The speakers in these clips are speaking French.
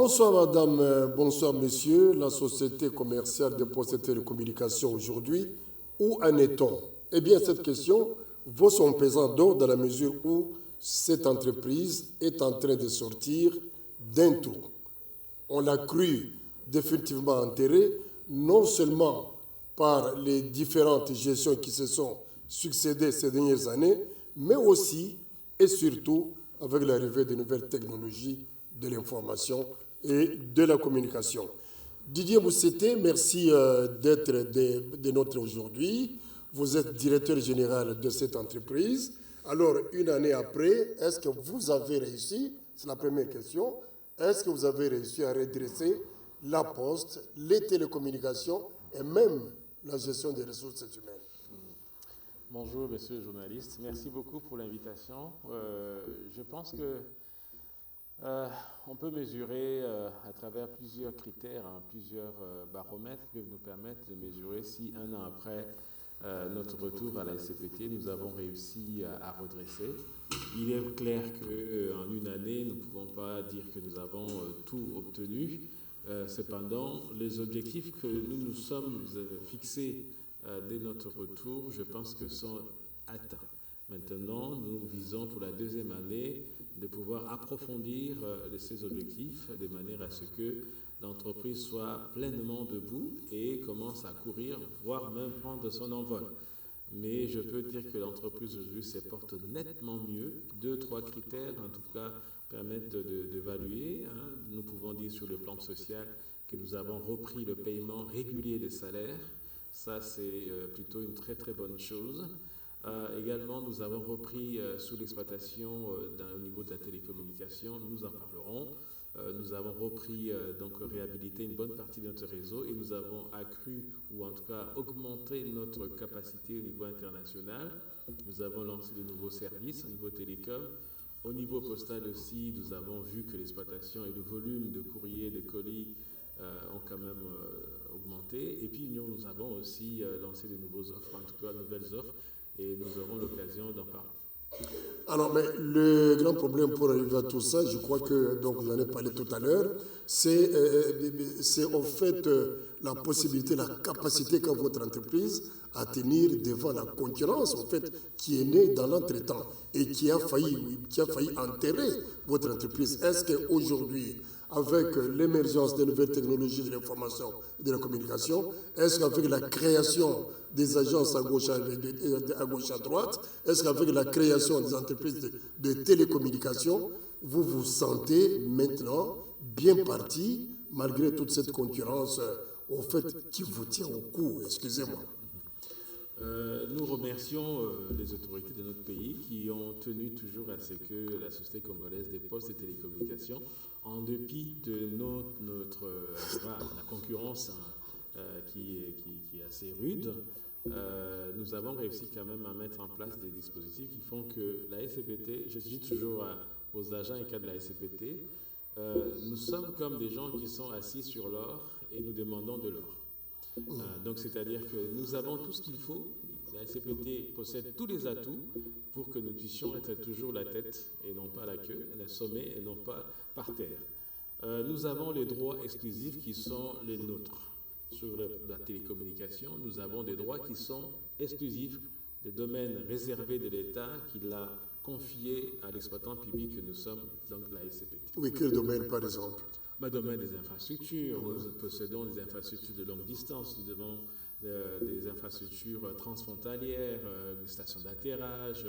Bonsoir madame, bonsoir monsieur. La société commerciale des postes et télécommunications aujourd'hui, où en est-on? Eh bien cette question vaut son pesant d'or dans la mesure où cette entreprise est en train de sortir d'un trou. On l'a cru définitivement enterré, non seulement par les différentes gestions qui se sont succédées ces dernières années, mais aussi et surtout avec l'arrivée de nouvelles technologies de l'information et de la communication. Didier Mousseté, merci d'être de notre aujourd'hui. Vous êtes directeur général de cette entreprise. Alors, une année après, est-ce que vous avez réussi, c'est la première question, est-ce que vous avez réussi à redresser la poste, les télécommunications et même la gestion des ressources humaines? Bonjour, monsieur le journaliste. Merci beaucoup pour l'invitation. Je pense que on peut mesurer à travers plusieurs critères, plusieurs baromètres qui peuvent nous permettre de mesurer si un an après notre retour à la SCPT, nous avons réussi à redresser. Il est clair qu'en une année, nous ne pouvons pas dire que nous avons tout obtenu. Cependant, les objectifs que nous nous sommes fixés dès notre retour, je pense que sont atteints. Maintenant, nous visons pour la deuxième année de pouvoir approfondir ces objectifs de manière à ce que l'entreprise soit pleinement debout et commence à courir, voire même prendre son envol. Mais je peux dire que l'entreprise aujourd'hui se porte nettement mieux. 2-3 critères, en tout cas, permettent d'évaluer. Nous pouvons dire sur le plan social que nous avons repris le paiement régulier des salaires. Ça, c'est plutôt une très très bonne chose. Également, nous avons repris sous l'exploitation au niveau de la télécommunication, nous en parlerons. Nous avons repris, donc réhabilité une bonne partie de notre réseau et nous avons accru ou en tout cas augmenté notre capacité au niveau international. Nous avons lancé de nouveaux services au niveau télécom. Au niveau postal aussi, nous avons vu que l'exploitation et le volume de courriers, de colis ont quand même augmenté. Et puis nous avons aussi lancé de nouvelles offres, en tout cas de nouvelles offres, et nous aurons l'occasion d'en parler. Alors, mais le grand problème pour arriver à tout ça, je crois que, donc j'en ai parlé tout à l'heure, c'est en fait la possibilité, la capacité qu'a votre entreprise à tenir devant la concurrence, en fait, qui est née dans l'entretemps et qui a failli enterrer votre entreprise. Est-ce qu'aujourd'hui, avec l'émergence des nouvelles technologies de l'information et de la communication, est-ce qu'avec la création des agences à gauche à droite, est-ce qu'avec la création des entreprises de télécommunications, vous vous sentez maintenant bien parti, malgré toute cette concurrence, au fait, qui vous tient au cou, excusez-moi? Nous remercions les autorités de notre pays qui ont tenu toujours à ce que la Société congolaise des postes et télécommunications, en dépit de la concurrence qui est assez rude, nous avons réussi quand même à mettre en place des dispositifs qui font que la SCPT, je dis toujours aux agents et cadres de la SCPT, nous sommes comme des gens qui sont assis sur l'or et nous demandons de l'or. Donc, c'est-à-dire que nous avons tout ce qu'il faut. La SCPT possède tous les atouts pour que nous puissions être toujours la tête et non pas la queue, le sommet et non pas par terre. Nous avons les droits exclusifs qui sont les nôtres. Sur la télécommunication, nous avons des droits qui sont exclusifs, des domaines réservés de l'État qu'il a confiés à l'exploitant public que nous sommes, donc la SCPT. Oui, quel domaine par exemple? Le domaine des infrastructures, nous possédons des infrastructures de longue distance, nous avons des infrastructures transfrontalières, des stations d'atterrage,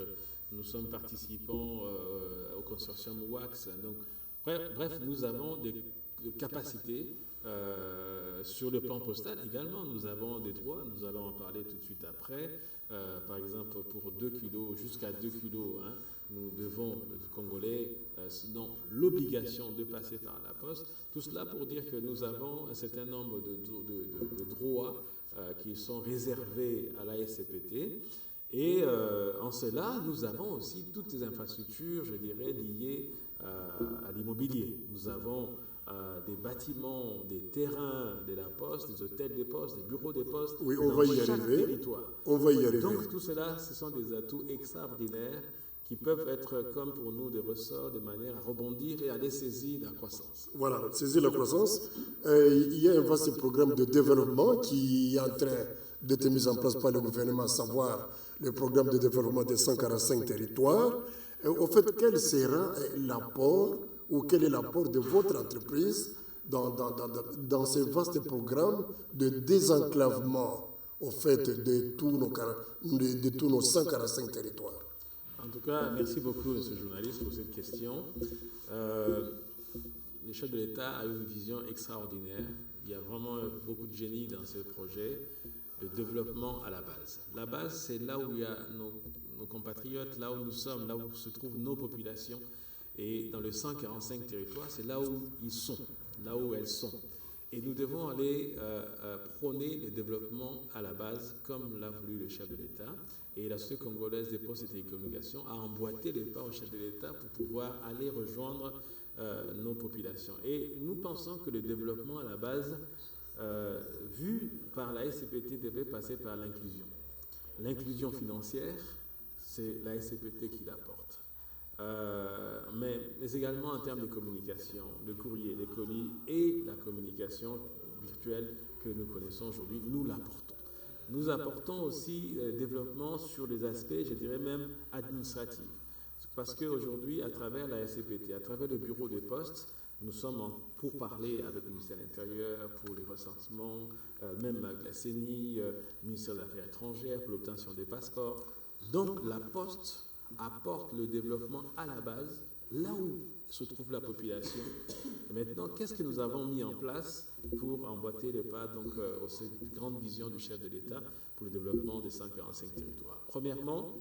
nous sommes participants au consortium WAX. Donc, bref, nous avons des capacités sur le plan postal également. Nous avons des droits, nous allons en parler tout de suite après. Par exemple, pour 2 kilos, jusqu'à 2 kilos, nous devons, les Congolais, l'obligation de passer par la poste. Tout cela pour dire que nous avons un certain nombre de droits qui sont réservés à la SCPT. Et en cela, nous avons aussi toutes les infrastructures, je dirais, liées à l'immobilier. Nous avons des bâtiments, des terrains de la poste, des hôtels des postes, des bureaux des postes, oui, on va y chaque arriver. territoire. On va y arriver. Donc tout cela, ce sont des atouts extraordinaires qui peuvent être comme pour nous des ressorts de manière à rebondir et à aller saisir la croissance. Voilà, saisir la croissance. Il y a un vaste programme de développement qui est en train d'être mis en place par le gouvernement, à savoir le programme de développement des 145 territoires. Au fait, quel sera l'apport ou quel est l'apport de votre entreprise dans ce vaste programme de désenclavement au fait de tous nos 145 territoires? En tout cas, merci beaucoup, monsieur le journaliste, pour cette question. Le chef de l'État a une vision extraordinaire. Il y a vraiment beaucoup de génie dans ce projet, le développement à la base. La base, c'est là où il y a nos compatriotes, là où nous sommes, là où se trouvent nos populations. Et dans les 145 territoires, c'est là où ils sont, là où elles sont. Et nous devons aller prôner le développement à la base, comme l'a voulu le chef de l'État. Et la Société congolaise des postes et télécommunications a emboîté les pas au chef de l'État pour pouvoir aller rejoindre nos populations. Et nous pensons que le développement à la base, vu par la SCPT, devait passer par l'inclusion. L'inclusion financière, c'est la SCPT qui l'apporte. Mais également en termes de communication, le courrier, les colis et la communication virtuelle que nous connaissons aujourd'hui, nous l'apportons. Nous apportons aussi développement sur les aspects, je dirais même administratifs. Parce qu'aujourd'hui, à travers la SCPT, à travers le bureau des postes, nous sommes pour parler avec le ministère de l'Intérieur, pour les recensements, même avec la CENI, le ministère des Affaires étrangères, pour l'obtention des passeports. Donc la Poste apporte le développement à la base, là où se trouve la population. Et maintenant, qu'est-ce que nous avons mis en place pour emboîter le pas à cette grande vision du chef de l'État pour le développement des 145 territoires? Premièrement,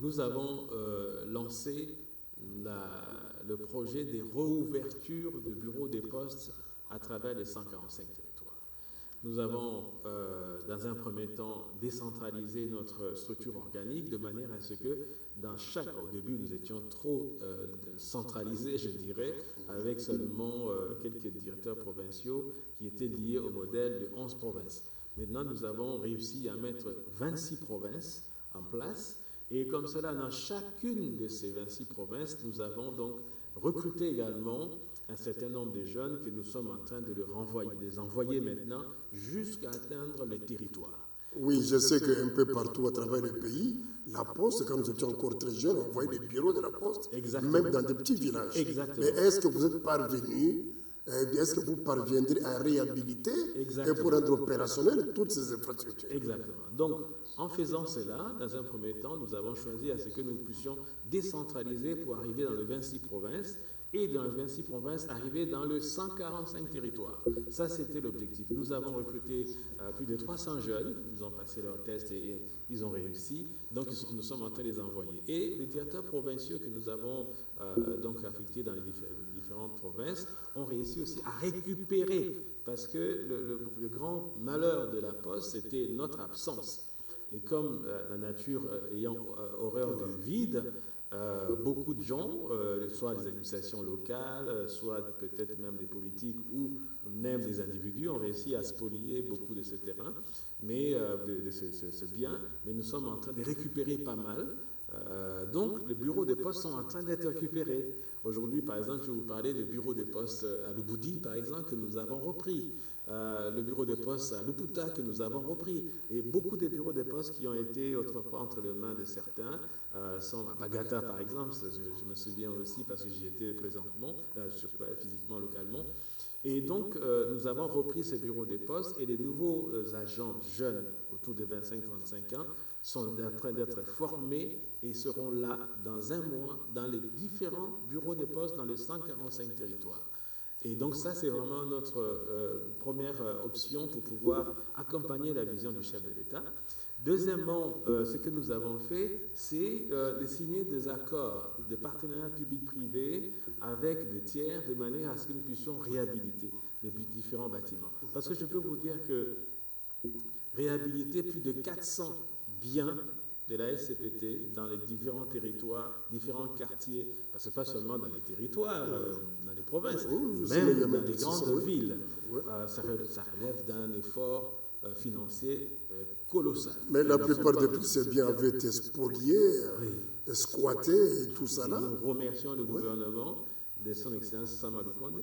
nous avons lancé le projet des réouvertures de bureaux des postes à travers les 145 territoires. Nous avons, dans un premier temps, décentralisé notre structure organique de manière à ce que au début, nous étions trop centralisés, je dirais, avec seulement quelques directeurs provinciaux qui étaient liés au modèle de 11 provinces. Maintenant, nous avons réussi à mettre 26 provinces en place. Et comme cela, dans chacune de ces 26 provinces, nous avons donc recruté également un certain nombre de jeunes que nous sommes en train de les envoyer maintenant jusqu'à atteindre les territoires. Oui, je sais qu'un peu partout à travers le pays, la Poste, quand nous étions encore très jeunes, on voyait des bureaux de la Poste, même dans des petits villages. Exactement. Mais est-ce que vous êtes parvenus, est-ce que vous parviendrez à réhabiliter et pour rendre opérationnelles toutes ces infrastructures? Exactement. Donc, en faisant cela, dans un premier temps, nous avons choisi à ce que nous puissions décentraliser pour arriver dans les 26 provinces et dans les 26 provinces, arriver dans le 145 territoires. Ça, c'était l'objectif. Nous avons recruté plus de 300 jeunes. Ils ont passé leurs tests et ils ont réussi. Donc, nous sommes en train de les envoyer. Et les directeurs provinciaux que nous avons donc affectés dans les différentes provinces ont réussi aussi à récupérer, parce que le grand malheur de la Poste, c'était notre absence. Et comme la nature ayant horreur du vide, beaucoup de gens, soit des administrations locales, soit peut-être même des politiques ou même des individus, ont réussi à spolier beaucoup de ce terrain, mais de ce bien, mais nous sommes en train de récupérer pas mal. Donc, les bureaux des postes sont en train d'être récupérés. Aujourd'hui, par exemple, je vais vous parler du bureau des postes à Lubudi, par exemple, que nous avons repris. Le bureau des postes à Luputa, que nous avons repris. Et beaucoup de bureaux des postes qui ont été autrefois entre les mains de certains sont à Bagata, par exemple. Je me souviens aussi parce que j'y étais présentement, physiquement, localement. Et donc, nous avons repris ces bureaux des postes et les nouveaux agents jeunes, autour de 25-35 ans, sont en train d'être formés et seront là dans un mois dans les différents bureaux des postes dans les 145 territoires. Et donc ça, c'est vraiment notre première option pour pouvoir accompagner la vision du chef de l'État. Deuxièmement, ce que nous avons fait, c'est de signer des accords de partenariat public-privé avec des tiers de manière à ce que nous puissions réhabiliter les différents bâtiments. Parce que je peux vous dire que réhabiliter plus de 400 biens de la SCPT dans les différents territoires, différents quartiers, parce que pas seulement dans les territoires, dans les provinces, même dans les grandes villes. Ça relève d'un effort financier colossal. Mais la plupart de tous ces biens avaient été spoliés, squattés et tout ça là. Nous remercions le gouvernement de son Excellence Samadou Konde,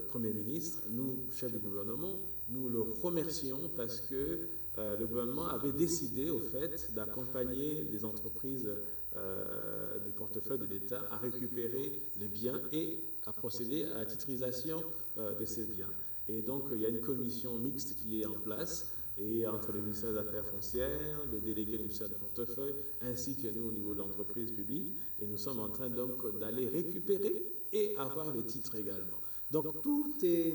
Premier ministre. Nous, chefs du gouvernement, nous le remercions parce que le gouvernement avait décidé au fait d'accompagner des entreprises du portefeuille de l'État à récupérer les biens et à procéder à la titrisation de ces biens. Et donc, il y a une commission mixte qui est en place, et entre le ministère des Affaires foncières, les délégués du ministère du portefeuille, ainsi que nous au niveau de l'entreprise publique, et nous sommes en train donc d'aller récupérer et avoir les titres également. Donc, tous ces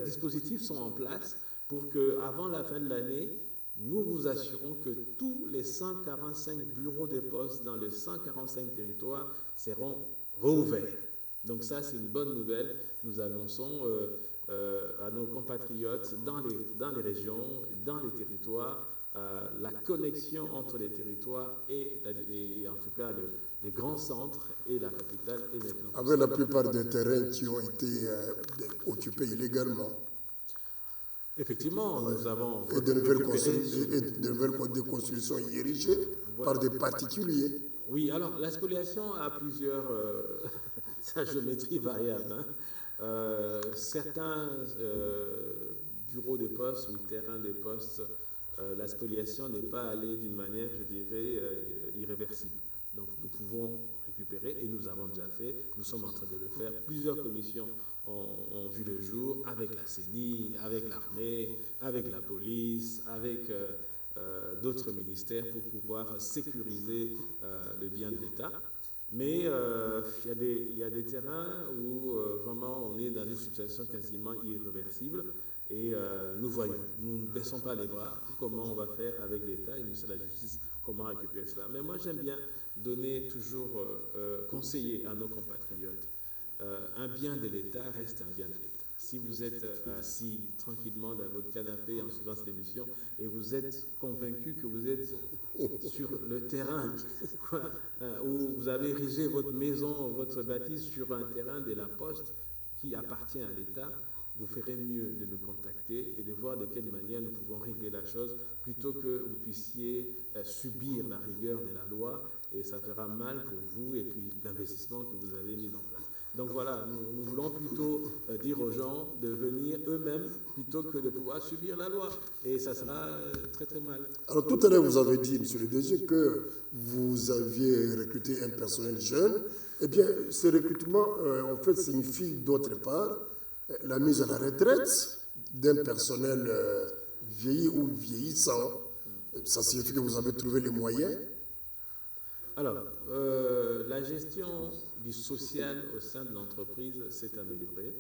dispositifs sont en place pour qu'avant la fin de l'année, nous vous assurons que tous les 145 bureaux de poste dans les 145 territoires seront rouverts. Donc ça, c'est une bonne nouvelle. Nous annonçons à nos compatriotes dans les régions, dans les territoires, la connexion entre les territoires et en tout cas les grands centres et la capitale est maintenant. Avec la plupart des terrains qui ont été occupés illégalement. Effectivement, nous avons... Et de nouvelles constructions érigées par des particuliers. Oui, alors la spoliation a plusieurs... sa géométrie variable. Certains bureaux des postes ou terrains des postes, la spoliation n'est pas allée d'une manière, je dirais, irréversible. Donc nous pouvons récupérer, et nous avons déjà fait, nous sommes en train de le faire. Plusieurs commissions ont vu le jour avec la CENI, avec l'armée, avec la police, avec d'autres ministères pour pouvoir sécuriser le bien de l'État. Mais il y a des terrains où vraiment on est dans une situation quasiment irréversible et nous voyons, nous ne baissons pas les bras, comment on va faire avec l'État et le ministère de la Justice, comment récupérer cela. Mais moi j'aime bien donner toujours, conseiller à nos compatriotes, un bien de l'État reste un bien de l'État. Si vous êtes assis tranquillement dans votre canapé en suivant cette émission et vous êtes convaincu que vous êtes sur le terrain où vous avez érigé votre maison, votre bâtisse sur un terrain de la Poste qui appartient à l'État, vous ferez mieux de nous contacter et de voir de quelle manière nous pouvons régler la chose plutôt que vous puissiez subir la rigueur de la loi et ça fera mal pour vous et puis l'investissement que vous avez mis en place. Donc voilà, nous voulons plutôt dire aux gens de venir eux-mêmes plutôt que de pouvoir subir la loi. Et ça sera très très mal. Alors tout à l'heure, vous avez dit, monsieur le DG, que vous aviez recruté un personnel jeune. Eh bien, ce recrutement, en fait, signifie d'autre part la mise à la retraite d'un personnel vieilli ou vieillissant. Ça signifie que vous avez trouvé les moyens. Alors, la gestion du social au sein de l'entreprise s'est améliorée.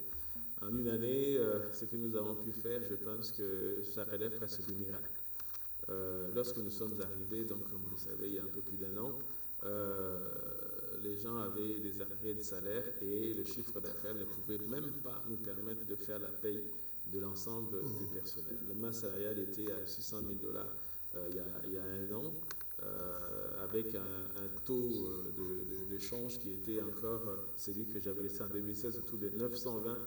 En une année, ce que nous avons pu faire, je pense que ça relève presque du miracle. Lorsque nous sommes arrivés, donc comme vous le savez, il y a un peu plus d'un an, les gens avaient des arrêts de salaire et le chiffre d'affaires ne pouvait même pas nous permettre de faire la paye de l'ensemble du personnel. Le masse salariale était à 600 000 $ il y a un an. Avec un taux de change qui était encore celui que j'avais laissé en 2016 autour de 920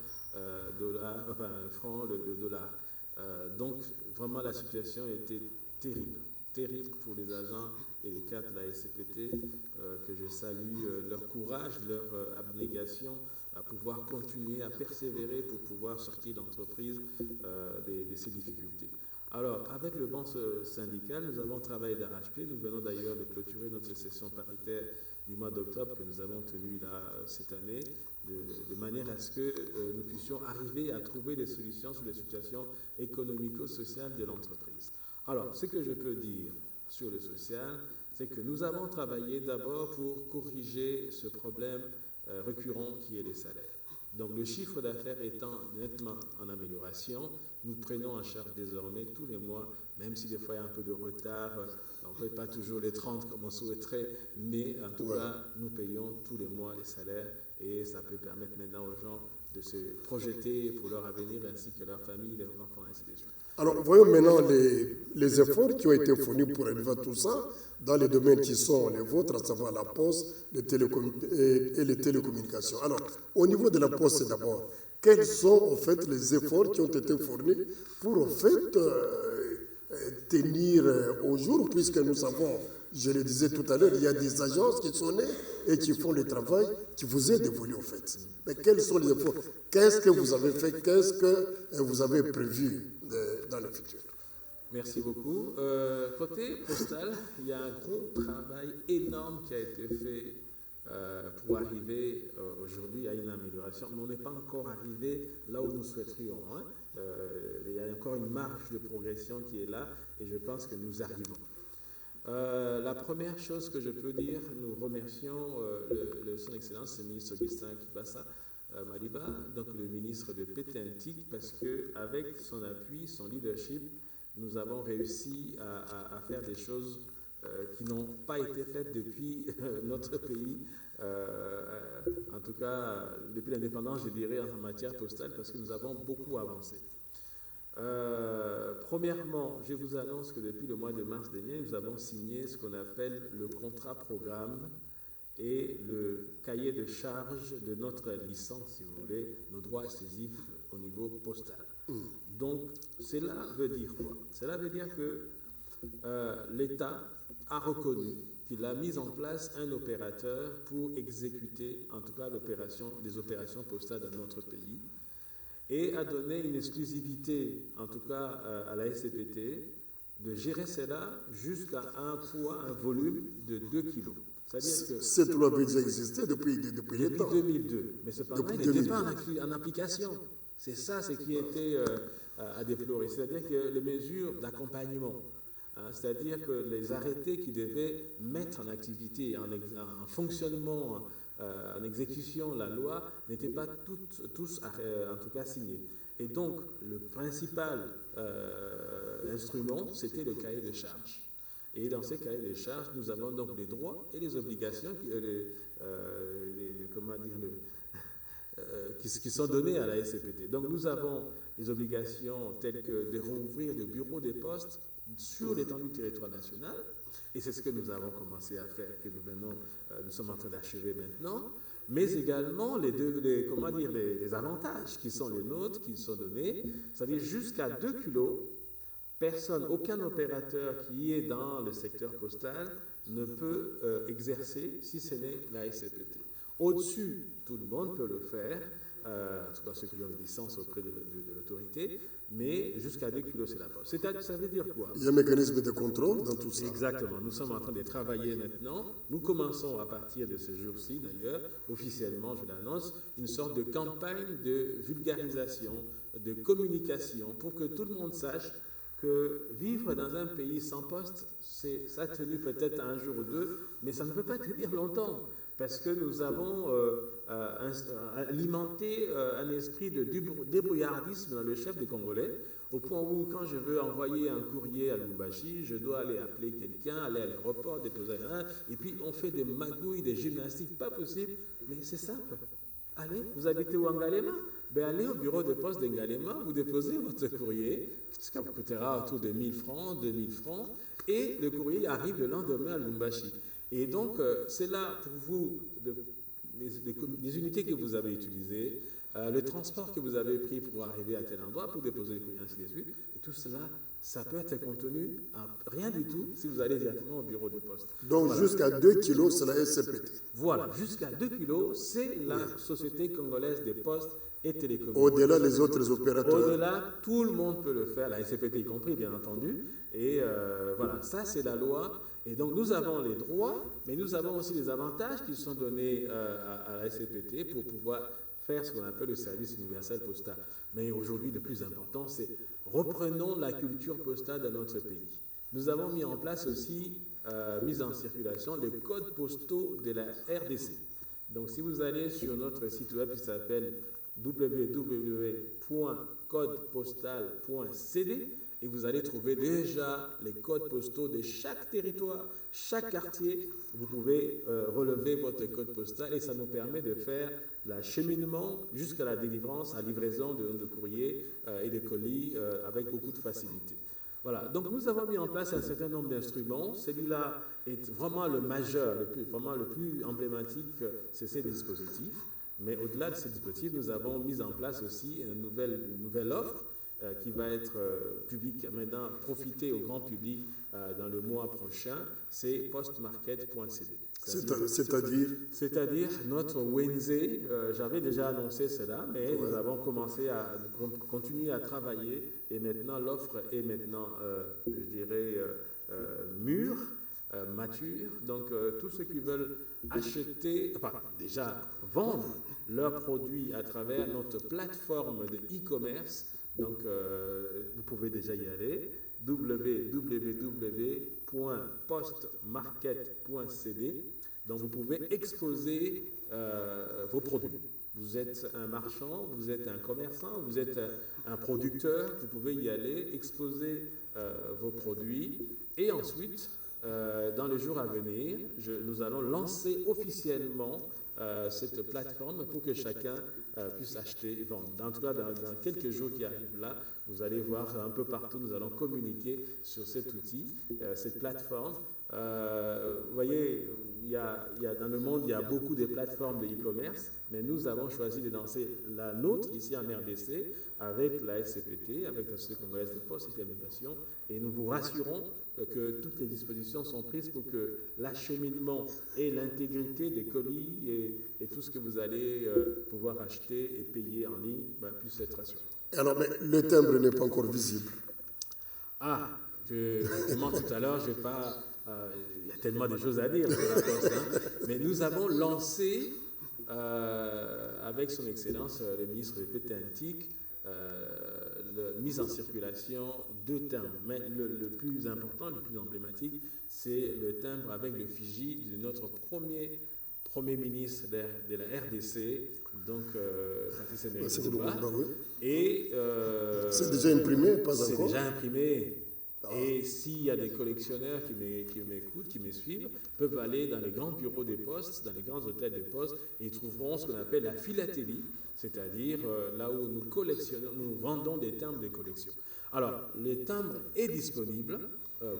francs le dollar. Donc vraiment la situation était terrible pour les agents et les cadres de la SCPT, que je salue leur courage, leur abnégation à pouvoir continuer à persévérer pour pouvoir sortir l'entreprise de ces difficultés. Alors, avec le banc syndical, nous avons travaillé d'arrache-pied. Nous venons d'ailleurs de clôturer notre session paritaire du mois d'octobre que nous avons tenue là cette année, de manière à ce que nous puissions arriver à trouver des solutions sur les situations économico-sociales de l'entreprise. Alors, ce que je peux dire sur le social, c'est que nous avons travaillé d'abord pour corriger ce problème récurrent qui est les salaires. Donc le chiffre d'affaires étant nettement en amélioration, nous prenons en charge désormais tous les mois, même si des fois il y a un peu de retard, on ne paye pas toujours les 30 comme on souhaiterait, mais en tout cas, nous payons tous les mois les salaires et ça peut permettre maintenant aux gens de se projeter pour leur avenir ainsi que leur famille, leurs enfants, ainsi de suite. Alors, voyons maintenant les efforts qui ont été fournis pour élever tout ça dans les domaines qui sont les vôtres, à savoir la poste et les télécommunications. Alors, au niveau de la poste d'abord, quels sont en fait les efforts qui ont été fournis pour en fait tenir au jour, puisque nous savons, je le disais tout à l'heure, il y a des agences qui sont nées et qui font le travail qui vous est dévolu en fait. Mais quels sont les efforts? Qu'est-ce que vous avez fait? Qu'est-ce que vous avez prévu dans le futur? Merci beaucoup. Côté postal, il y a un gros travail énorme qui a été fait pour arriver aujourd'hui à une amélioration. Mais on n'est pas encore arrivé là où nous souhaiterions. Hein. Il y a encore une marge de progression qui est là et je pense que nous arrivons. La première chose que je peux dire, nous remercions Son Excellence le ministre Augustin Kibassa Madiba, donc le ministre de Pétentique, parce qu'avec son appui, son leadership, nous avons réussi à faire des choses qui n'ont pas été faites depuis notre pays, en tout cas depuis l'indépendance, je dirais, en matière postale, parce que nous avons beaucoup avancé. Premièrement, je vous annonce que depuis le mois de mars dernier, nous avons signé ce qu'on appelle le contrat programme et le cahier de charge de notre licence, si vous voulez, nos droits exclusifs au niveau postal. Donc, cela veut dire quoi? Cela veut dire que l'État a reconnu qu'il a mis en place un opérateur pour exécuter, en tout cas, des opérations postales dans notre pays, et a donné une exclusivité, en tout cas à la SCPT, de gérer cela jusqu'à un poids, un volume de 2 kilos. C'est-à-dire que cette loi avait déjà existé depuis depuis 2002, mais cependant, il n'était pas en application. C'est ça ce qui était à déplorer. C'est-à-dire que les mesures d'accompagnement, c'est-à-dire que les arrêtés qui devaient mettre en activité, en fonctionnement, en exécution la loi, n'étaient pas tous en tout cas signés. Et donc, le principal instrument, c'était le cahier de charges. Et dans ces cahiers de charges, nous avons donc les droits et les obligations qui sont donnés à la SCPT. Donc nous avons des obligations telles que de rouvrir le bureau des postes sur l'étendue du territoire national, et c'est ce que nous avons commencé à faire, que nous sommes en train d'achever maintenant, mais également les avantages qui sont les nôtres, qui sont donnés, c'est-à-dire jusqu'à 2 kilos, aucun opérateur qui est dans le secteur postal ne peut exercer si ce n'est la SCPT. Au-dessus, tout le monde peut le faire, en tout cas ceux qui ont une licence auprès de l'autorité, mais jusqu'à 2 kilos, c'est la poste. Ça veut dire quoi? Il y a un mécanisme de contrôle dans tout ça. Exactement. Nous sommes en train de travailler maintenant. Nous commençons à partir de ce jour-ci, d'ailleurs, officiellement, je l'annonce, une sorte de campagne de vulgarisation, de communication, pour que tout le monde sache que vivre dans un pays sans poste, ça a tenu peut-être un jour ou deux, mais ça ne peut pas tenir longtemps. Parce que nous avons alimenté un esprit de débrouillardisme dans le chef des Congolais, au point où, quand je veux envoyer un courrier à Lubumbashi, je dois aller appeler quelqu'un, aller à l'aéroport, déposer un, et puis on fait des magouilles, des gymnastiques, pas possible, mais c'est simple. Allez, vous habitez où, en Ngalema? Ben, allez au bureau de poste d'Ngalema, vous déposez votre courrier, ce qui vous coûtera autour de 1000 francs, 2000 francs, et le courrier arrive le lendemain à Lubumbashi. Et donc, c'est là pour vous, les unités que vous avez utilisées, le transport que vous avez pris pour arriver à tel endroit, pour déposer le courrier, ainsi de suite. Et tout cela, ça peut être contenu à rien du tout si vous allez directement au bureau de poste. Donc, voilà. Jusqu'à 2 kilos, c'est la SCPT. Voilà, jusqu'à 2 kilos, c'est la Société congolaise des postes et télécommunications. Au-delà, les autres opérateurs. Au-delà, tout le monde peut le faire, la SCPT y compris, bien entendu. Et voilà, ça, c'est la loi. Et donc, nous avons les droits, mais nous avons aussi les avantages qui sont donnés à la SCPT pour pouvoir faire ce qu'on appelle le service universel postal. Mais aujourd'hui, le plus important, c'est reprenons la culture postale dans notre pays. Nous avons mis en place aussi, mis en circulation, les codes postaux de la RDC. Donc, si vous allez sur notre site web qui s'appelle www.codepostal.cd, et vous allez trouver déjà les codes postaux de chaque territoire, chaque quartier. Vous pouvez relever votre code postal et ça nous permet de faire l'acheminement jusqu'à la délivrance, la livraison de courriers et de colis avec beaucoup de facilité. Voilà, donc nous avons mis en place un certain nombre d'instruments. Celui-là est vraiment le majeur, vraiment le plus emblématique, c'est ces dispositifs. Mais au-delà de ce dispositif, nous avons mis en place aussi une nouvelle offre qui va être publique, maintenant profiter au grand public dans le mois prochain, c'est postmarket.cd. C'est-à-dire notre Wednesday, j'avais déjà annoncé cela, mais nous avons commencé à continuer à travailler et maintenant l'offre est maintenant, je dirais, mûre, mature. Donc tous ceux qui veulent acheter, enfin déjà vendre leurs produits à travers notre plateforme de e-commerce, donc vous pouvez déjà y aller, www.postmarket.cd. Donc vous pouvez exposer vos produits. Vous êtes un marchand, vous êtes un commerçant, vous êtes un producteur, vous pouvez y aller, exposer vos produits et ensuite, dans les jours à venir, nous allons lancer officiellement cette plateforme pour que chacun puisse acheter et vendre. En tout cas, dans quelques jours qui arrivent là, vous allez voir un peu partout, nous allons communiquer sur cet outil, cette plateforme. Vous voyez, dans le monde, il y a beaucoup de plateformes de e-commerce, mais nous avons choisi de lancer la nôtre ici en RDC avec la SCPT, avec la Société congolaise de Poste et Télécommunications, et nous vous rassurons que toutes les dispositions sont prises pour que l'acheminement et l'intégrité des colis et tout ce que vous allez pouvoir acheter et payer en ligne puisse être assuré. Alors, mais le timbre n'est pas encore visible. Ah, justement tout à l'heure, je vais pas... il y a tellement de choses à dire sur la Poste, mais nous avons lancé, avec son Excellence, le ministre de Pétantique, mise en circulation 2 timbres. Mais le plus important, le plus emblématique, c'est le timbre avec le figie de notre premier ministre de la RDC, donc Patrice Emery Lumumba. Et c'est déjà imprimé, pas encore? C'est déjà imprimé. Et s'il y a des collectionneurs qui m'écoutent, qui me suivent, peuvent aller dans les grands bureaux des postes, dans les grands hôtels des postes, et ils trouveront ce qu'on appelle la philatélie, c'est-à-dire là où nous vendons des timbres de collection. Alors, le timbre est disponible.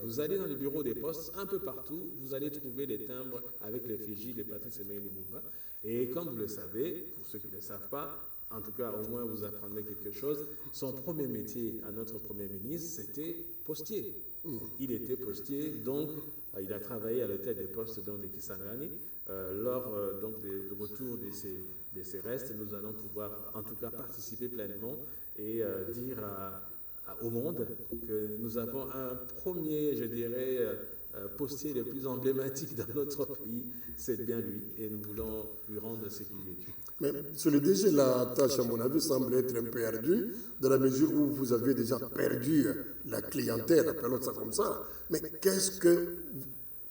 Vous allez dans les bureaux des postes, un peu partout, vous allez trouver les timbres avec l'effigie de Patrice Emery Lumumba. Et comme vous le savez, pour ceux qui ne le savent pas, en tout cas, au moins vous apprendrez quelque chose. Son premier métier à notre Premier ministre, c'était postier. Il était postier, donc il a travaillé à l'hôtel des postes de Kisangani. Lors donc du retour de ces restes, nous allons pouvoir en tout cas participer pleinement et dire au monde que nous avons un premier, je dirais, postier le plus emblématique dans notre pays, c'est bien lui, et nous voulons lui rendre ce qu'il est dû. Mais sur le DG, la tâche, à mon avis, semble être un peu ardue, dans la mesure où vous avez déjà perdu la clientèle, appelons ça comme ça. Mais qu'est-ce que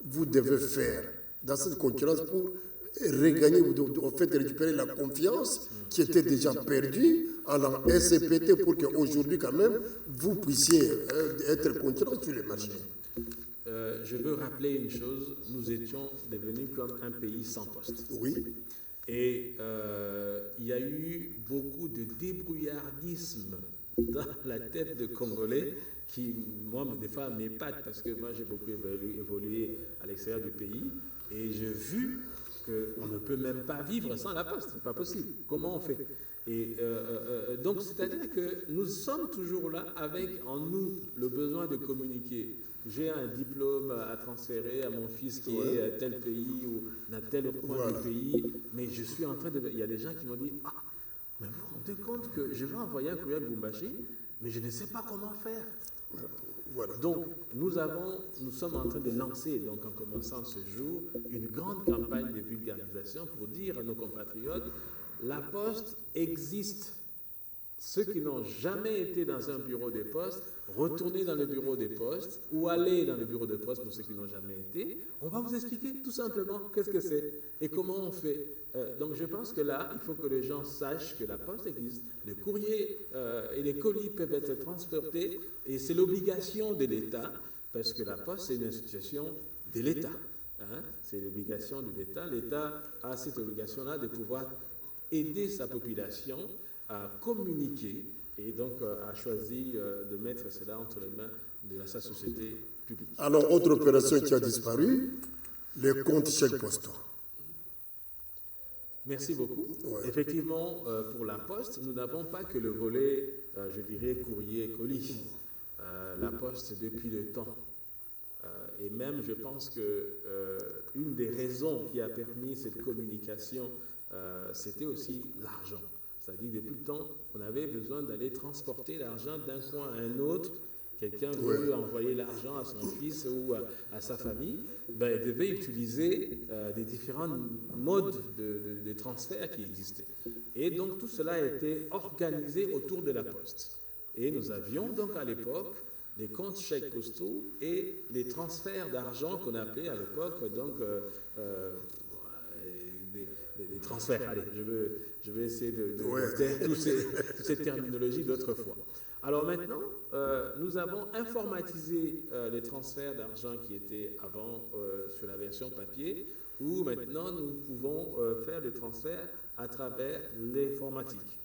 vous devez faire dans cette concurrence pour regagner, en fait, récupérer la confiance qui était déjà perdue en la SCPT pour qu'aujourd'hui, quand même, vous puissiez être concurrent sur le marché? Je veux rappeler une chose, nous étions devenus comme un pays sans poste. Oui. Et il y a eu beaucoup de débrouillardisme dans la tête de Congolais qui, moi, des fois, m'épatent parce que moi, j'ai beaucoup évolué à l'extérieur du pays et j'ai vu qu'on ne peut même pas vivre sans la poste. C'est pas possible. Comment on fait? Et donc, c'est-à-dire que nous sommes toujours là avec en nous le besoin de communiquer. J'ai un diplôme à transférer à mon fils qui est à tel pays ou dans tel point du pays, mais je suis en train de... Il y a des gens qui m'ont dit « Ah, mais vous vous rendez compte que je vais envoyer un courrier à Lubumbashi, mais je ne sais pas comment faire. » Donc, nous sommes en train de lancer, donc en commençant ce jour, une grande campagne de vulgarisation pour dire à nos compatriotes, la poste existe. Ceux qui n'ont jamais été dans un bureau des postes, retournez dans le bureau des postes ou allez dans le bureau des postes pour ceux qui n'ont jamais été. On va vous expliquer tout simplement qu'est-ce que c'est et comment on fait. Donc je pense que là, il faut que les gens sachent que la poste existe. Les courriers et les colis peuvent être transportés et c'est l'obligation de l'État parce que la poste c'est une institution de l'État. C'est l'obligation de l'État. L'État a cette obligation-là de pouvoir aider sa population à communiquer et donc a choisi de mettre cela entre les mains de sa société publique. Alors, autre opération qui a disparu, les comptes chèques postaux. Merci beaucoup. Ouais. Effectivement, pour la Poste, nous n'avons pas que le volet, je dirais, courrier et colis. La Poste, depuis le temps, et même je pense que une des raisons qui a permis cette communication, c'était aussi l'argent. C'est-à-dire que depuis le temps, on avait besoin d'aller transporter l'argent d'un coin à un autre. Quelqu'un veut envoyer l'argent à son fils ou à sa famille, ben, il devait utiliser des différents modes de transfert qui existaient. Et donc tout cela a été organisé autour de la Poste. Et nous avions donc à l'époque les comptes chèques postaux et les transferts d'argent qu'on appelait à l'époque donc des transferts. Allez, je vais essayer de taire toutes ces terminologies d'autrefois. Alors maintenant, nous avons informatisé les transferts d'argent qui étaient avant sur la version papier, où maintenant nous pouvons faire le transfert à travers l'informatique.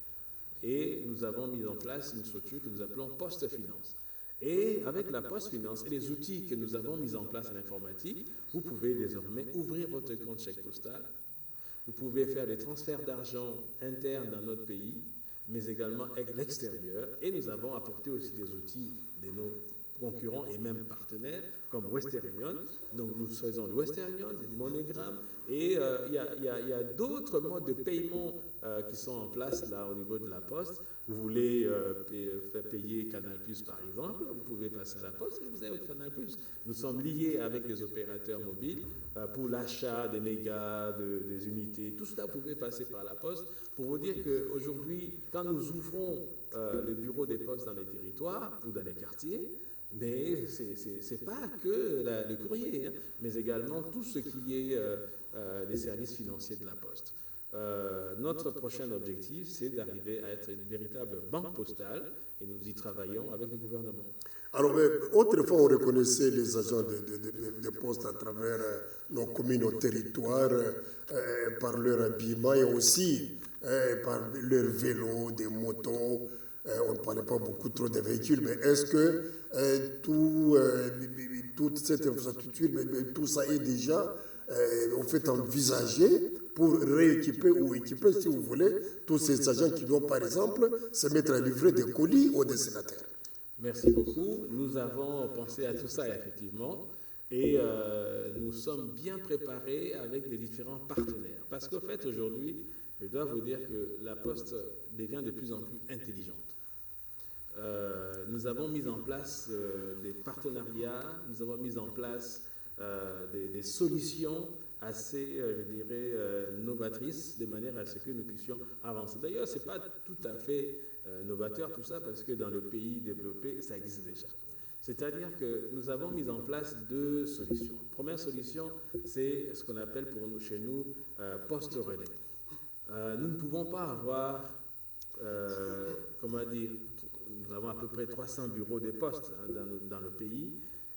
Et nous avons mis en place une structure que nous appelons Poste Finance. Et avec la Poste Finance et les outils que nous avons mis en place à l'informatique, vous pouvez désormais ouvrir votre compte chèque postal. Vous pouvez faire des transferts d'argent internes dans notre pays, mais également à l'extérieur. Et nous avons apporté aussi des outils de nos concurrents et même partenaires, comme Western Union. Donc nous faisons le Western Union, le MoneyGram, et il y a d'autres modes de paiement qui sont en place là au niveau de la Poste. Vous voulez faire payer Canal+, par exemple, vous pouvez passer à la Poste et vous avez votre Canal+. Nous sommes liés avec des opérateurs mobiles pour l'achat des mégas, des unités. Tout cela, vous pouvez passer par la Poste. Pour vous dire qu'aujourd'hui, quand nous ouvrons le bureau des postes dans les territoires ou dans les quartiers, mais ce n'est pas que le courrier, hein, mais également tout ce qui est les services financiers de la Poste. Notre prochain objectif, c'est d'arriver à être une véritable banque postale et nous y travaillons avec le gouvernement. Alors, autrefois, on reconnaissait les agents de poste à travers nos communes, nos territoires, par leur habillement et aussi par leur vélo, des motos. On ne parlait pas beaucoup trop de véhicules, mais est-ce que toute cette infrastructure, tout ça est déjà en fait envisagé pour rééquiper ou équiper, si vous voulez, tous ces agents qui doivent, par exemple, se mettre à livrer des colis aux destinataires? Merci beaucoup. Nous avons pensé à tout ça, effectivement, et nous sommes bien préparés avec des différents partenaires. Parce qu'au fait, aujourd'hui, je dois vous dire que la Poste devient de plus en plus intelligente. Nous avons mis en place des partenariats, nous avons mis en place des solutions assez, je dirais, novatrices, de manière à ce que nous puissions avancer. D'ailleurs, ce n'est pas tout à fait novateur tout ça, parce que dans le pays développé, ça existe déjà. C'est-à-dire que nous avons mis en place deux solutions. Première solution, c'est ce qu'on appelle pour nous, chez nous, poste relais. Nous ne pouvons pas avoir, comment dire, nous avons à peu près 300 bureaux de poste dans le pays,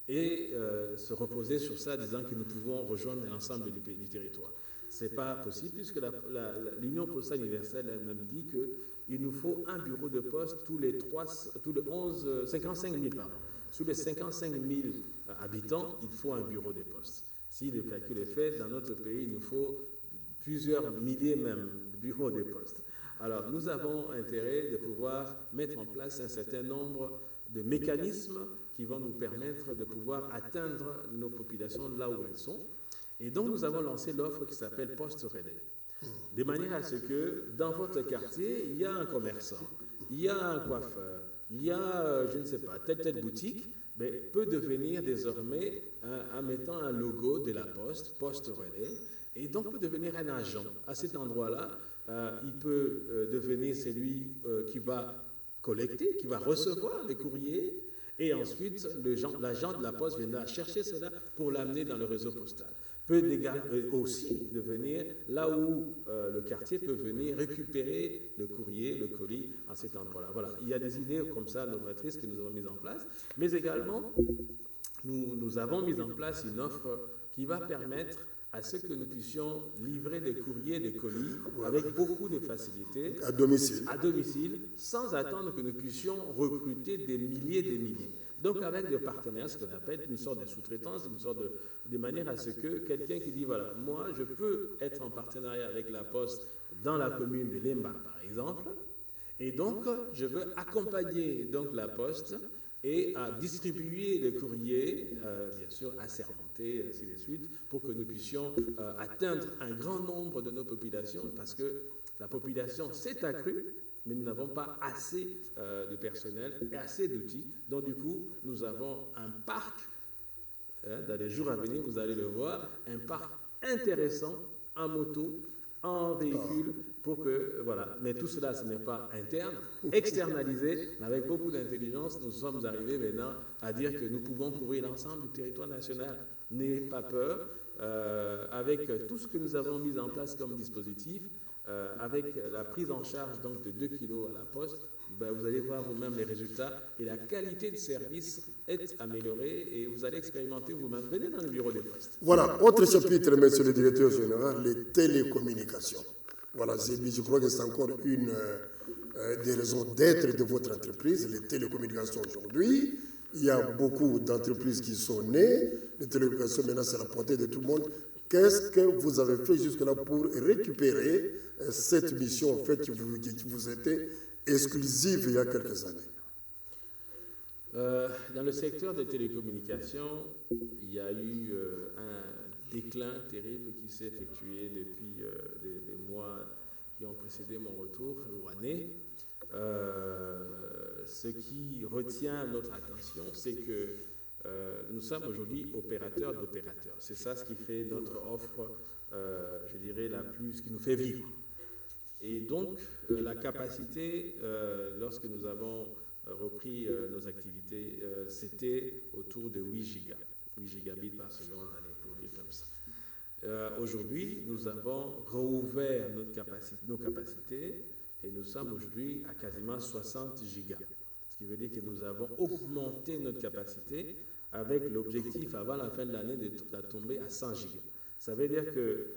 et se reposer sur ça, disant que nous pouvons rejoindre l'ensemble du territoire. Ce n'est pas possible, puisque l'Union postale universelle elle-même dit qu'il nous faut un bureau de poste tous les 55 000 pardon. Sous les 55 000 habitants, il faut un bureau de poste. Si le calcul est fait, dans notre pays, il nous faut plusieurs milliers même de bureaux de poste. Alors, nous avons intérêt de pouvoir mettre en place un certain nombre de mécanismes qui vont nous permettre de pouvoir atteindre nos populations là où elles sont. Et donc, nous avons lancé l'offre qui s'appelle Poste Relais. De manière à ce que, dans votre quartier, il y a un commerçant, il y a un coiffeur, il y a, je ne sais pas, telle boutique, mais peut devenir désormais, en mettant un logo de la Poste, Poste Relais, et donc peut devenir un agent. À cet endroit-là, il peut devenir celui qui va collecter, qui va recevoir les courriers, et ensuite l'agent de la Poste viendra chercher cela pour l'amener dans le réseau postal. Peut aussi devenir là où le quartier peut venir récupérer le courrier, le colis à cet endroit-là. Voilà, il y a des idées comme ça novatrices que nous avons mises en place, mais également nous avons mis en place une offre qui va permettre à ce que nous puissions livrer des courriers, des colis avec beaucoup de facilité à domicile, sans attendre que nous puissions recruter des milliers. Donc avec des partenaires, ce qu'on appelle une sorte de sous-traitance, une sorte de manière à ce que quelqu'un qui dit, voilà, moi je peux être en partenariat avec la Poste dans la commune de Lemba, par exemple, et donc je veux accompagner donc la Poste et à distribuer les courriers, bien sûr assermentés, ainsi de suite, pour que nous puissions atteindre un grand nombre de nos populations, parce que la population s'est accrue, mais nous n'avons pas assez de personnel et assez d'outils. Donc du coup, nous avons un parc, dans les jours à venir, vous allez le voir, un parc intéressant en moto, en véhicule, pour que, voilà. Mais tout cela, ce n'est pas interne, externalisé, mais avec beaucoup d'intelligence, nous sommes arrivés maintenant à dire que nous pouvons couvrir l'ensemble du territoire national. N'ayez pas peur, avec tout ce que nous avons mis en place comme dispositif, avec la prise en charge donc, de 2 kilos à la Poste, ben, vous allez voir vous-même les résultats et la qualité de service est améliorée et vous allez expérimenter vous-même. Venez dans le bureau des postes. Voilà, autre chapitre, monsieur le directeur général, les télécommunications. Voilà, je crois que c'est encore une des raisons d'être de votre entreprise, les télécommunications aujourd'hui. Il y a beaucoup d'entreprises qui sont nées. Les télécommunications, maintenant, c'est à la portée de tout le monde. Qu'est-ce que vous avez fait jusque-là pour récupérer cette mission en fait, qui vous était exclusive il y a quelques années? Dans le secteur des télécommunications, il y a eu un déclin terrible qui s'est effectué depuis les mois qui ont précédé mon retour, ou années. Ce qui retient notre attention, c'est que nous sommes aujourd'hui opérateurs d'opérateurs. C'est ça ce qui fait notre offre, je dirais, ce qui nous fait vivre. Et donc, la capacité, lorsque nous avons repris nos activités, c'était autour de 8 gigas. 8 gigabits par seconde, allez, pour dire comme ça. Aujourd'hui, nous avons rouvert nos capacités et nous sommes aujourd'hui à quasiment 60 gigas. Ce qui veut dire que nous avons augmenté notre capacité avec l'objectif, avant la fin de l'année, de tomber à 100 gigas. Ça veut dire que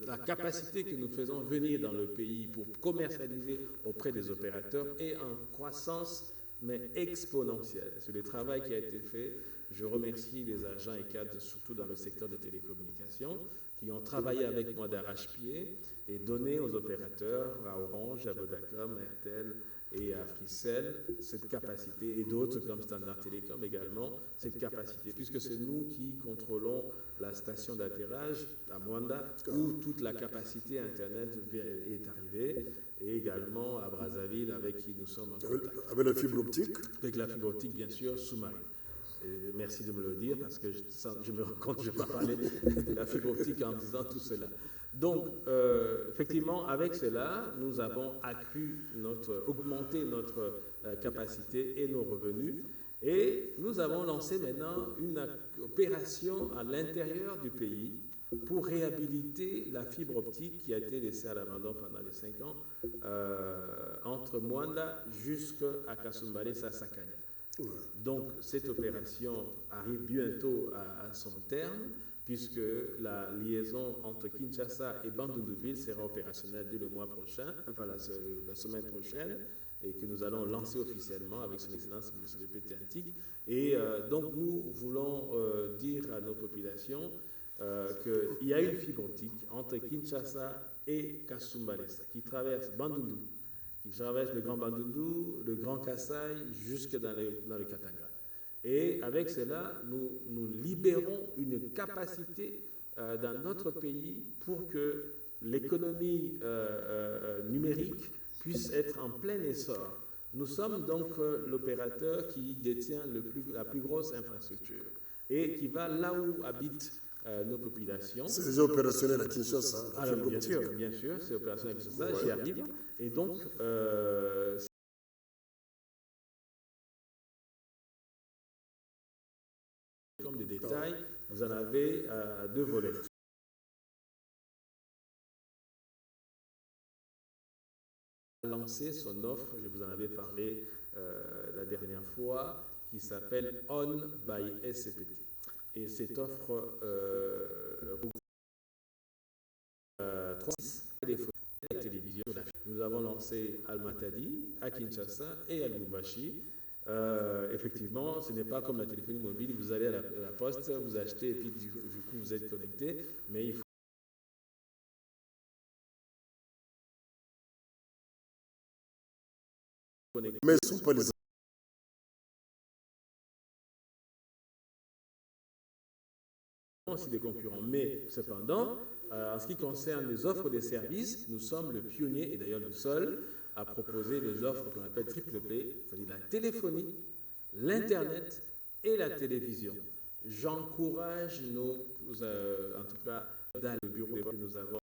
la capacité que nous faisons venir dans le pays pour commercialiser auprès des opérateurs est en croissance, mais exponentielle. C'est le travail qui a été fait. Je remercie les agents et cadres, surtout dans le secteur des télécommunications, qui ont travaillé avec moi d'arrache-pied et donné aux opérateurs, à Orange, à Vodacom, à RTL et à Fricel, cette capacité, et d'autres comme Standard Télécom également, cette capacité, puisque c'est nous qui contrôlons la station d'atterrage à Mwanda, où toute la capacité Internet est arrivée, et également à Brazzaville, avec qui nous sommes en contact. Avec la fibre optique? Avec la fibre optique, bien sûr, sous-marine. Merci de me le dire, parce que je me rends compte que je n'ai pas parlé de la fibre optique en disant tout cela. Donc, effectivement, avec cela, nous avons augmenté notre capacité et nos revenus. Et nous avons lancé maintenant une opération à l'intérieur du pays pour réhabiliter la fibre optique qui a été laissée à l'abandon pendant les 5 ans entre Mwanda jusqu'à Kasumbalé, Sakanya. Donc, cette opération arrive bientôt à son terme, puisque la liaison entre Kinshasa et Bandundu-Ville sera opérationnelle dès le mois prochain, enfin la semaine prochaine, et que nous allons lancer officiellement avec son Excellence le ministre de Pété Antique. Et donc, nous voulons dire à nos populations qu'il y a une fibre optique entre Kinshasa et Kasumbalesa qui traverse Bandundu, qui traverse le Grand Bandundu, le Grand Kassai, jusque dans le Katanga. Et avec cela, nous libérons une capacité dans notre pays pour que l'économie numérique puisse être en plein essor. Nous sommes donc l'opérateur qui détient la plus grosse infrastructure et qui va là où habitent nos populations. C'est déjà opérationnel à Kinshasa. Alors, bien sûr, c'est opérationnel à Kinshasa, j'y arrive. Et donc, comme des détails, vous en avez 2 volets. Lancé son offre, je vous en avais parlé la dernière fois, qui s'appelle On by SCPT. Et cette offre regroupe 3 téléphones et la télévision. Nous avons lancé à Al-Matadi, à Kinshasa et à Lubumbashi. Effectivement, ce n'est pas comme la téléphonie mobile, vous allez à la poste, vous achetez et puis du coup vous êtes connecté, mais il faut connecter. Mais ce ne sont pas les aussi des concurrents. Mais cependant, en ce qui concerne les offres des services, nous sommes le pionnier et d'ailleurs le seul à proposer des offres qu'on appelle triple P, c'est-à-dire la téléphonie, l'Internet et la télévision. J'encourage en tout cas dans le bureau que nous avons,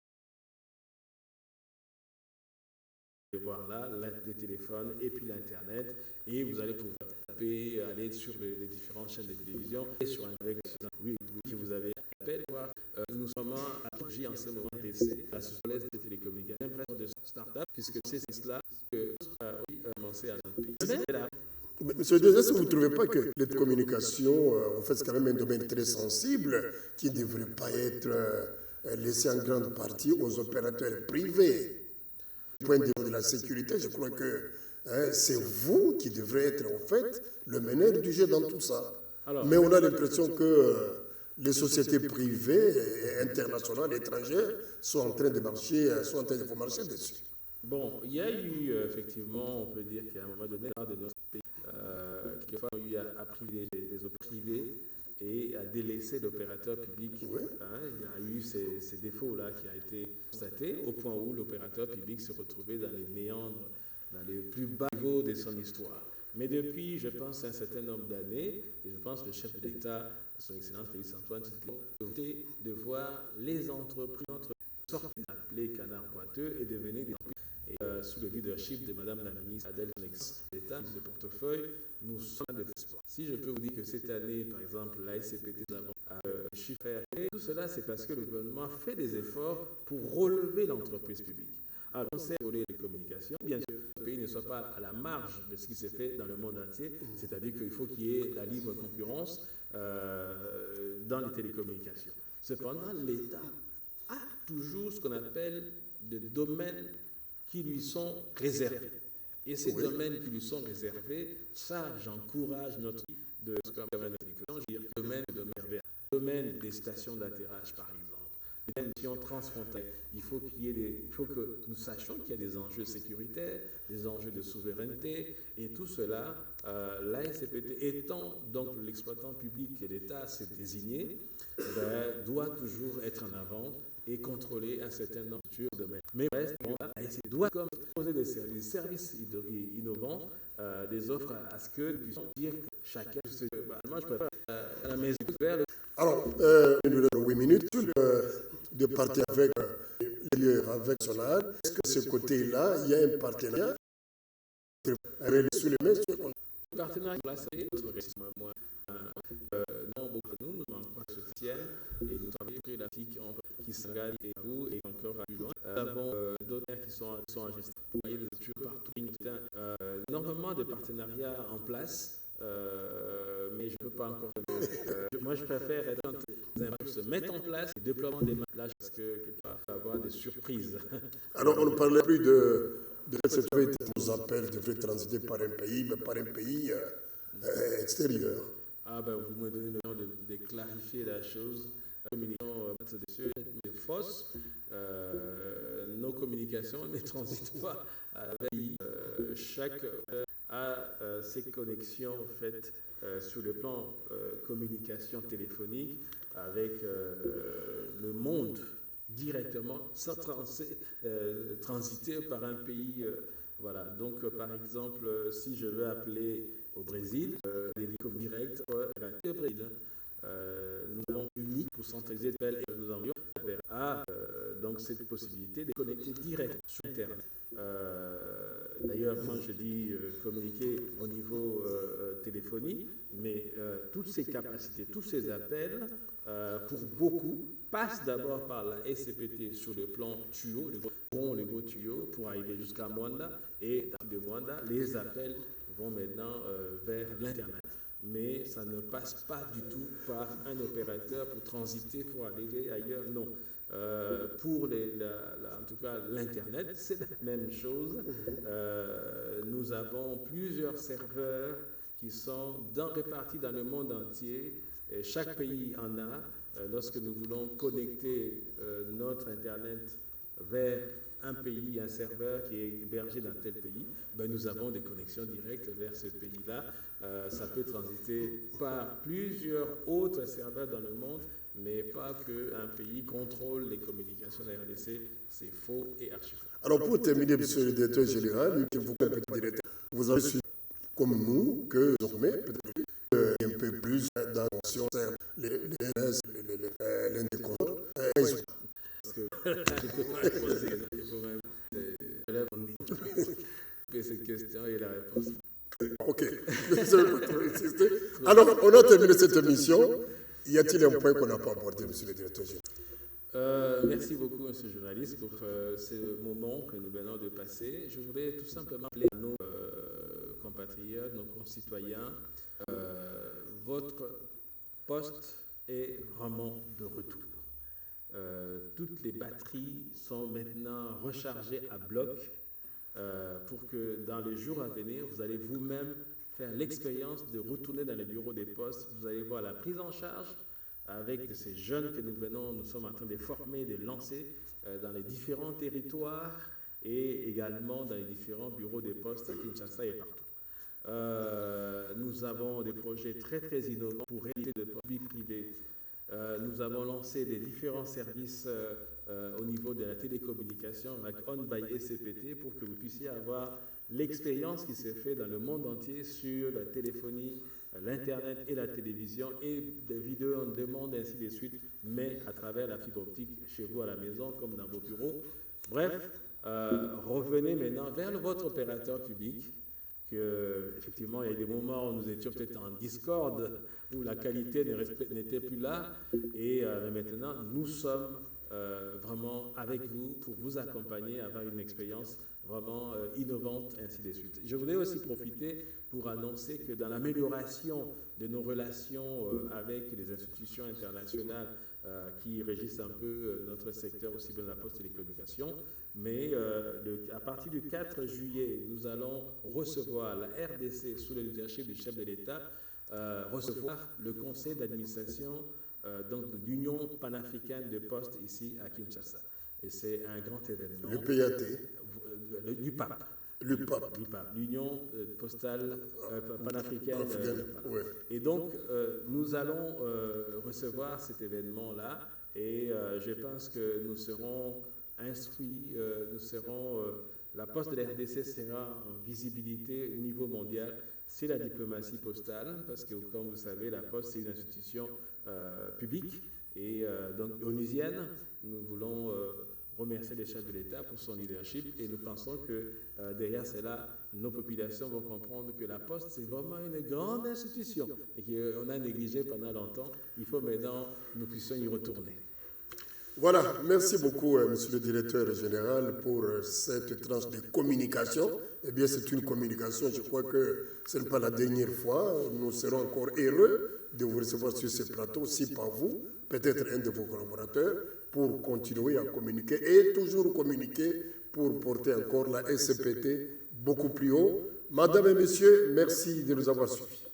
voir là, les téléphones et puis l'Internet, et vous allez pouvoir taper, aller sur les différentes chaînes de télévision et sur Internet. Oui, vous avez appel, nous sommes à Fidji en ce moment d'essai, la société de télécommunications, l'impression de start-up, puisque c'est cela que commencé à notre pays. Monsieur le Président, est-ce que vous ne trouvez pas que les communications, en fait, c'est quand même un domaine très sensible qui ne devrait pas être laissé en grande partie aux opérateurs privés? Du point de vue de la sécurité, je crois que c'est vous qui devrez être, en fait, le meneur du jeu dans tout ça. Alors, mais on a l'impression que les sociétés privées, et internationales, étrangères, sont en train de marcher, faut marcher dessus. Bon, il y a eu, effectivement, on peut dire qu'à un moment donné, de notre pays, quelquefois, on a eu à privilégier les opérateurs privés et à délaisser l'opérateur public. Oui. Il y a eu ces défauts-là qui ont été constatés au point où l'opérateur public se retrouvait dans les méandres, dans les plus bas niveaux de son histoire. Mais depuis, je pense, un certain nombre d'années, et je pense que le chef de l'État, son Excellence Félix Antoine, de voir les entreprises sortir appelées canards boiteux et devenir des entreprises. Et sous le leadership de Mme la ministre Adèle Nex, l'État, de portefeuille, nous sommes de espoir. Si je peux vous dire que cette année, par exemple, la SCPT, nous avons un chiffre, et tout cela, c'est parce que le gouvernement fait des efforts pour relever l'entreprise publique. Alors, on sait voler les communications. Bien sûr, le pays ne soit pas à la marge de ce qui s'est fait dans le monde entier, c'est-à-dire qu'il faut qu'il y ait la libre concurrence dans les télécommunications. Cependant, l'État a toujours ce qu'on appelle des domaines qui lui sont réservés. Et ces domaines qui lui sont réservés, ça, j'encourage notre domaine des stations d'atterrage, par exemple. Les missions transfrontalières, il faut que nous sachions qu'il y a des enjeux sécuritaires, des enjeux de souveraineté, et tout cela, la SCPT étant donc l'exploitant public que l'État s'est désigné, doit toujours être en avant et contrôler un certain nombre de domaines. Mais reste, on doit proposer des services innovants, des offres à ce que nous puissions dire que chacun. Moi, je préfère à la maison vers le. Alors, 8 minutes, de partir avec national. Est-ce que de ce côté-là, il y a un partenariat sur le même partenariat placé, notre moi, non, beaucoup de nous manquons de soutien et nous travaillons sur l'Afrique qui s'engage et vous et encore plus loin. Nous avons d'autres qui sont en gestion pour envoyer des études partout. Énormément de partenariats en place, mais je ne peux pas encore. Moi, je préfère être en train de se mettre en place et déploiement des matchs parce que quelque part, il va y avoir des surprises. Alors, on ne parlait plus de cette nos appels devraient transiter par un pays, mais par un pays extérieur. Ah ben, vous me donnez le temps de clarifier la chose. La communication est fausse. Nos communications ne transitent pas avec chaque a ses connexions faites sur le plan communication téléphonique avec le monde directement sans transiter par un pays. Voilà. Donc, par exemple, si je veux appeler au Brésil, l'hélicoptère direct au Brésil. Nous avons unique pour centraliser l'appel et nous envoyons donc cette possibilité de connecter direct sur Internet. D'ailleurs, quand je dis communiquer au niveau téléphonie, mais toutes ces capacités, tous ces appels, pour beaucoup, passent d'abord par la SCPT sur le plan tuyau, le gros tuyau, pour arriver jusqu'à Mwanda, et dans de Mwanda, les appels vont maintenant vers l'Internet. Mais ça ne passe pas du tout par un opérateur pour transiter, pour aller ailleurs, non. Pour en tout cas l'Internet, c'est la même chose. Nous avons plusieurs serveurs qui sont répartis dans le monde entier. Et chaque pays en a. Lorsque nous voulons connecter notre Internet vers un pays, un serveur qui est hébergé dans tel pays, ben nous avons des connexions directes vers ce pays-là. Ça peut transiter par plusieurs autres serveurs dans le monde, mais pas qu'un pays contrôle les communications de la RDC. C'est faux et archi faux. Alors pour terminer, monsieur le directeur général, vous avez su, comme nous, que désormais, peut-être un peu plus d'attention sur l'indécompte. Parce que je ne peux pas répondre, il faut même cette question et la réponse. Ok. Alors, on a terminé cette émission. Y a-t-il un point qu'on n'a pas abordé, monsieur le directeur général? Merci beaucoup, monsieur le journaliste, pour ce moment que nous venons de passer. Je voudrais tout simplement appeler à nos compatriotes, nos concitoyens, votre poste est vraiment de retour. Toutes les batteries sont maintenant rechargées à bloc pour que dans les jours à venir, vous allez vous-même faire l'expérience de retourner dans les bureaux des postes. Vous allez voir la prise en charge avec ces jeunes que nous sommes en train de former, de lancer dans les différents territoires et également dans les différents bureaux des postes à Kinshasa et partout. Nous avons des projets très très innovants pour réaliser de public-privé. Nous avons lancé des différents services au niveau de la télécommunication avec On by SCPT pour que vous puissiez avoir l'expérience qui s'est faite dans le monde entier sur la téléphonie, l'Internet et la télévision et des vidéos en demande et ainsi de suite, mais à travers la fibre optique chez vous à la maison comme dans vos bureaux. Bref, revenez maintenant vers votre opérateur public. Effectivement, il y a des moments où nous étions peut-être en discorde, où la qualité n'était plus là, et maintenant, nous sommes vraiment avec vous pour vous accompagner, avoir une expérience vraiment innovante, ainsi de suite. Je voudrais aussi profiter pour annoncer que dans l'amélioration de nos relations avec les institutions internationales qui régissent un peu notre secteur, aussi bien la poste et les communications, mais à partir du 4 juillet, nous allons recevoir la RDC sous le leadership du chef de l'État, recevoir le conseil d'administration de l'Union panafricaine de postes ici à Kinshasa. Et c'est un grand événement. Le PAT. L'UPAP. L'UPAP. L'Union postale panafricaine. Ouais. Et donc, nous allons recevoir cet événement-là et je pense que nous serons instruits, la poste de la RDC sera en visibilité au niveau mondial. C'est la diplomatie postale, parce que comme vous savez, la poste c'est une institution publique et donc onusienne. Nous voulons remercier les chefs de l'État pour son leadership et nous pensons que derrière cela, nos populations vont comprendre que la Poste, c'est vraiment une grande institution et qu'on a négligé pendant longtemps. Il faut maintenant que nous puissions y retourner. Voilà, merci beaucoup, monsieur le directeur général, pour cette tranche de communication. Eh bien, c'est une communication, je crois que ce n'est pas la dernière fois. Nous serons encore heureux de vous recevoir sur ce plateau, si pas vous, peut-être un de vos collaborateurs, pour continuer à communiquer et toujours communiquer pour porter encore la SCPT beaucoup plus haut. Madame et messieurs, merci de nous avoir suivis.